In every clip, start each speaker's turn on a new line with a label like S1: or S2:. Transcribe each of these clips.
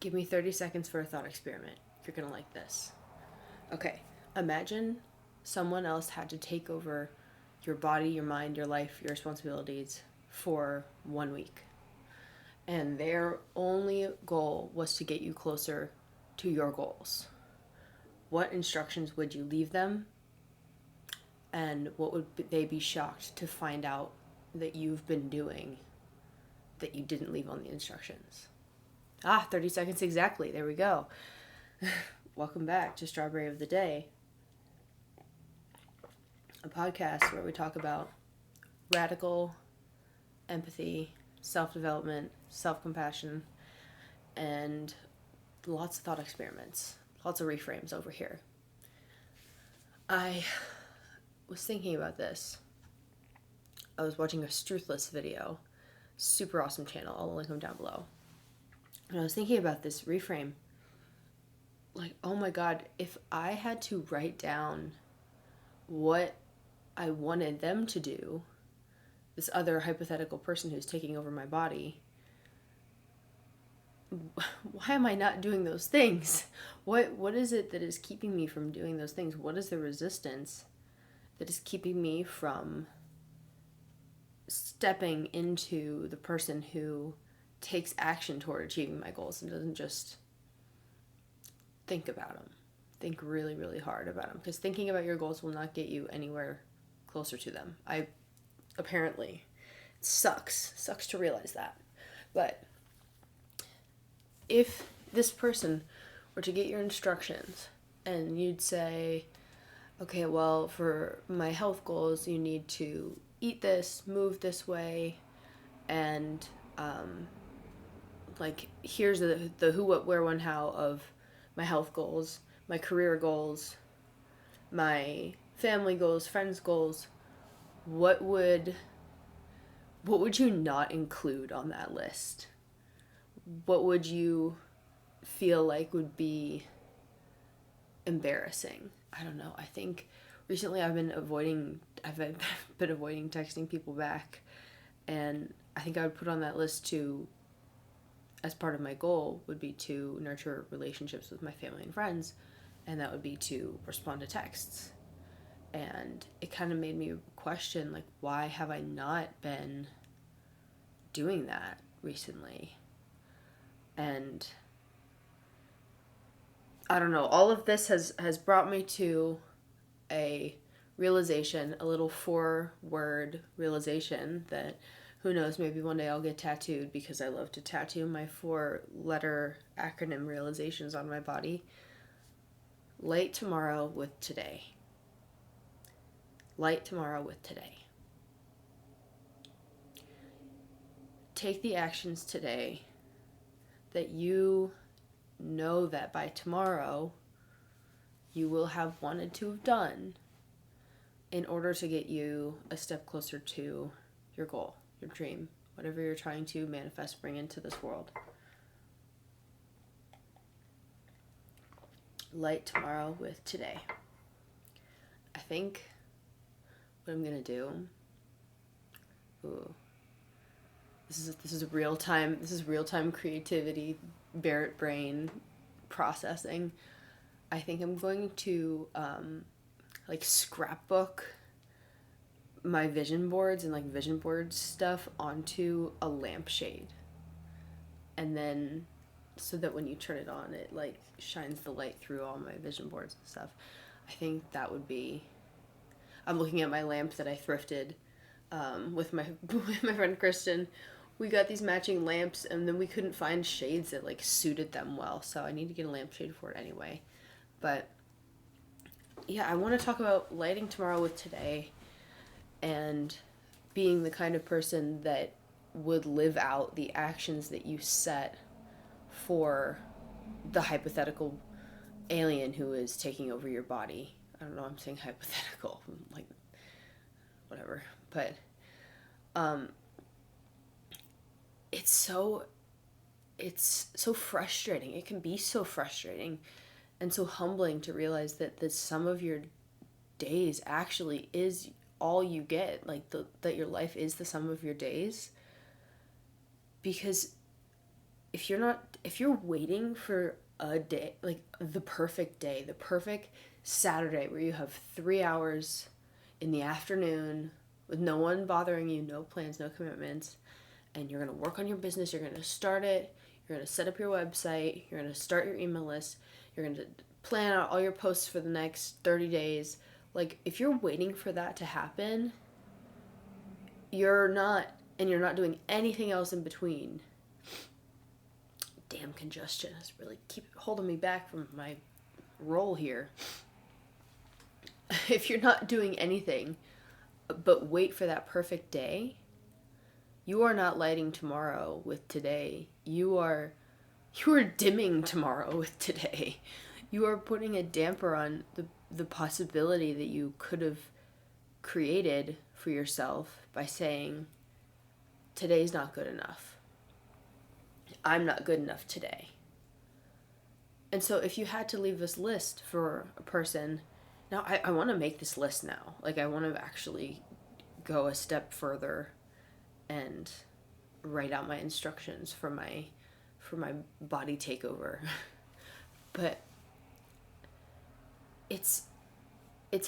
S1: Give me 30 seconds for a thought experiment. You're going to like this. Okay, imagine someone else had to take over your body, your mind, your life, your responsibilities for 1 week. And their only goal was to get you closer to your goals. What instructions would you leave them? And what would they be shocked to find out that you've been doing that you didn't leave on the instructions? 30 seconds exactly. There we go. Welcome back to Strawberry of the Day, a podcast where we talk about radical empathy, self-development, self-compassion, and lots of thought experiments, lots of reframes over here. I was thinking about this. I was watching a Struthless video, super awesome channel, I'll link them down below. And I was thinking about this reframe, like, oh my God, if I had to write down what I wanted them to do, this other hypothetical person who's taking over my body, why am I not doing those things? What is it that is keeping me from doing those things? What is the resistance that is keeping me from stepping into the person who takes action toward achieving my goals and doesn't just think about them? Think really, really hard about them, because thinking about your goals will not get you anywhere closer to them. Apparently, it sucks to realize that. But if this person were to get your instructions and you'd say, okay, well, for my health goals, you need to eat this, move this way, and here's the who, what, where, when, how of my health goals, my career goals, my family goals, friends goals. What would you not include on that list? What would you feel like would be embarrassing? I don't know. I think recently I've been avoiding texting people back, and I think I would put on that list to, as part of my goal, would be to nurture relationships with my family and friends, and that would be to respond to texts. And it kind of made me question, like, why have I not been doing that recently? And I don't know, all of this has brought me to a realization, a little 4-word realization that, who knows, maybe one day I'll get tattooed, because I love to tattoo my 4-letter acronym realizations on my body. Light tomorrow with today. Light tomorrow with today. Take the actions today that you know that by tomorrow you will have wanted to have done in order to get you a step closer to your goal, your dream, whatever you're trying to manifest, bring into this world. Light tomorrow with today. I think what I'm gonna do. This is real time creativity, Barrett brain processing. I think I'm going to scrapbook my vision boards and vision board stuff onto a lampshade, and then so that when you turn it on, it shines the light through all my vision boards and stuff. I think that would be. I'm looking at my lamp that I thrifted with my friend Kristen. We got these matching lamps, and then we couldn't find shades that suited them well, so I need to get a lampshade for it anyway. But yeah, I want to talk about lighting tomorrow with today, and being the kind of person that would live out the actions that you set for the hypothetical alien who is taking over your body. I don't know, I'm saying hypothetical, whatever. But it's so frustrating. It can be so frustrating and so humbling to realize that the sum of your days actually is all you get. That your life is the sum of your days. Because if you're waiting for a day, like the perfect day, the perfect Saturday where you have 3 hours in the afternoon with no one bothering you, no plans, no commitments, and you're going to work on your business, you're going to start it, you're going to set up your website, you're going to start your email list, you're going to plan out all your posts for the next 30 days. Like, if you're waiting for that to happen, you're not doing anything else in between. Damn, congestion is really keep holding me back from my role here. If you're not doing anything but wait for that perfect day, you are not lighting tomorrow with today. You are dimming tomorrow with today. You are putting a damper on the possibility that you could have created for yourself by saying, today's not good enough. I'm not good enough today. And so if you had to leave this list for a person, now I want to make this list now. Like, I want to actually go a step further and write out my instructions for my body takeover. But it's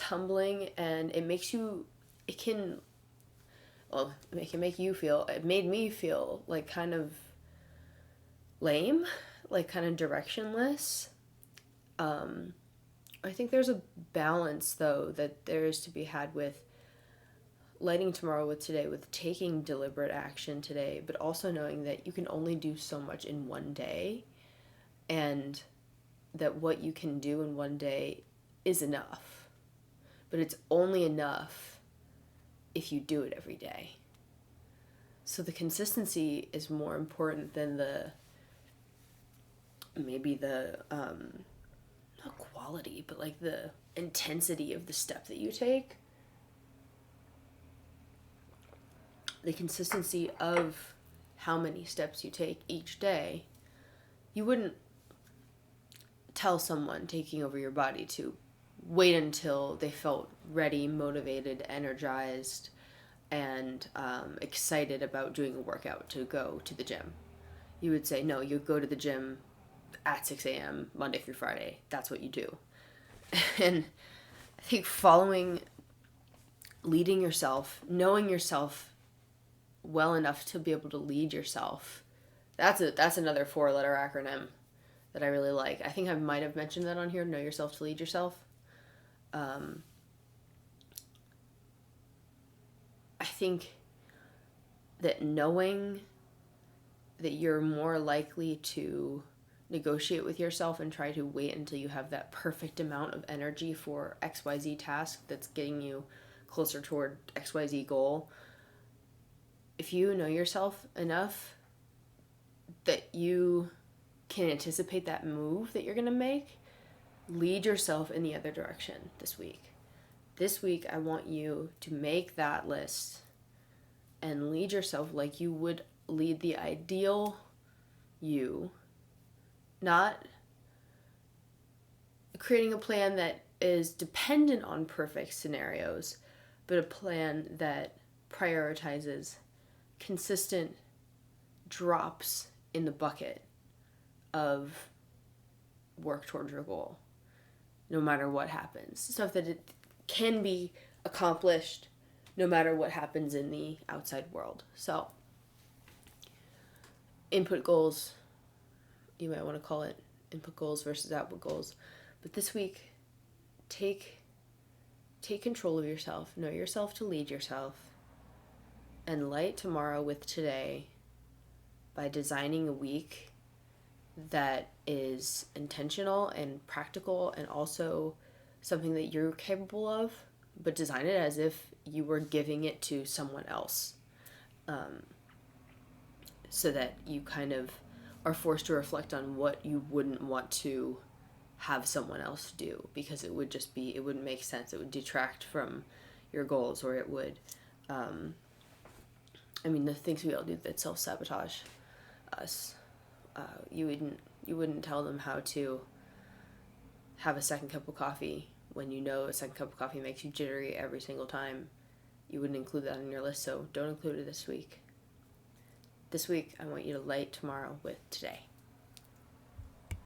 S1: humbling, and it can make you feel, it made me feel like kind of lame, like kind of directionless. I think there's a balance, though, that there is to be had with lighting tomorrow with today, with taking deliberate action today, but also knowing that you can only do so much in one day, and that what you can do in one day is enough. But it's only enough if you do it every day. So the consistency is more important than not quality, but like the intensity of the step that you take. The consistency of how many steps you take each day. You wouldn't tell someone taking over your body to wait until they felt ready, motivated, energized, and excited about doing a workout to go to the gym. You would say, no, you go to the gym at 6 a.m. Monday through Friday. That's what you do. And I think leading yourself, knowing yourself well enough to be able to lead yourself, that's another 4-letter acronym that I really like. I think I might have mentioned that on here, know yourself to lead yourself. I think that knowing that you're more likely to negotiate with yourself and try to wait until you have that perfect amount of energy for XYZ task that's getting you closer toward XYZ goal. If you know yourself enough that you can anticipate that move that you're going to make, lead yourself in the other direction this week. This week, I want you to make that list and lead yourself like you would lead the ideal you, not creating a plan that is dependent on perfect scenarios, but a plan that prioritizes consistent drops in the bucket of work towards your goal, no matter what happens. Stuff that it can be accomplished no matter what happens in the outside world. So, input goals, you might want to call it input goals versus output goals. But this week, take control of yourself, know yourself to lead yourself, and light tomorrow with today by designing a week that is intentional and practical and also something that you're capable of, but design it as if you were giving it to someone else, so that you kind of are forced to reflect on what you wouldn't want to have someone else do, because it wouldn't make sense. It would detract from your goals, or it would, the things we all do that self-sabotage us. You wouldn't tell them how to have a second cup of coffee when you know a second cup of coffee makes you jittery every single time. You wouldn't include that on your list, so don't include it this week. This week, I want you to light tomorrow with today.